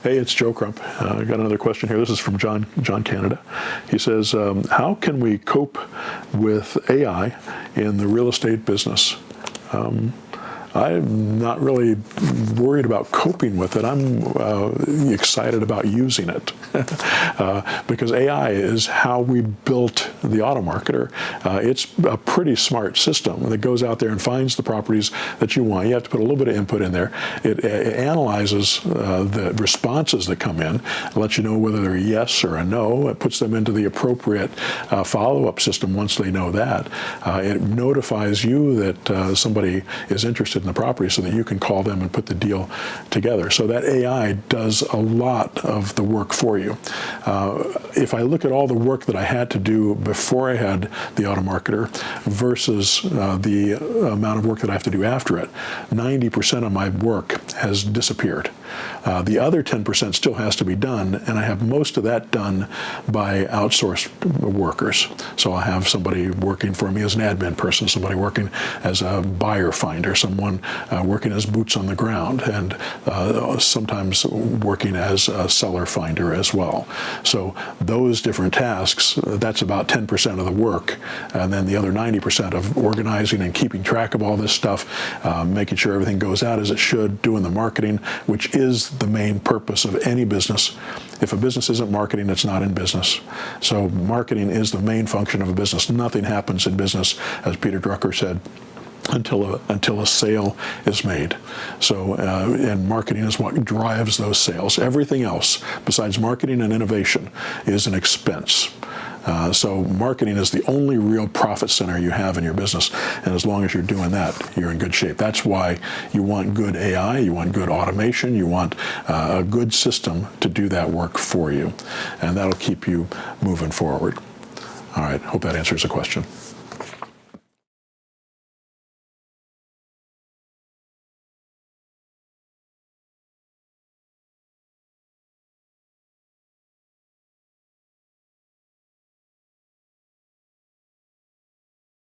Hey, it's Joe Crump. I got another question here. This is from John Canada. He says, how can we cope with AI in the real estate business? I'm not really worried about coping with it. I'm excited about using it because AI is how we built the Automarketer. It's a pretty smart system that goes out there and finds the properties that you want. You have to put a little bit of input in there. It analyzes the responses that come in, lets you know whether they're a yes or a no. It puts them into the appropriate follow-up system once they know that. It notifies you that somebody is interested in the property so that you can call them and put the deal together. So that AI does a lot of the work for you. If I look at all the work that I had to do before I had the Automarketer versus the amount of work that I have to do after it, 90% of my work has disappeared. The other 10% still has to be done, and I have most of that done by outsourced workers. So I'll have somebody working for me as an admin person, somebody working as a buyer finder, someone working as boots on the ground, and sometimes working as a seller finder as well. So those different tasks, that's about 10% of the work, and then the other 90% of organizing and keeping track of all this stuff, making sure everything goes out as it should, doing the marketing, which is the main purpose of any business. If a business isn't marketing, it's not in business. So marketing is the main function of a business. Nothing happens in business, as Peter Drucker said, until a sale is made. So, and marketing is what drives those sales. Everything else, besides marketing and innovation, is an expense. So marketing is the only real profit center you have in your business, and as long as you're doing that, you're in good shape. That's why you want good AI, you want good automation, you want a good system to do that work for you, and that'll keep you moving forward. All right, hope that answers the question.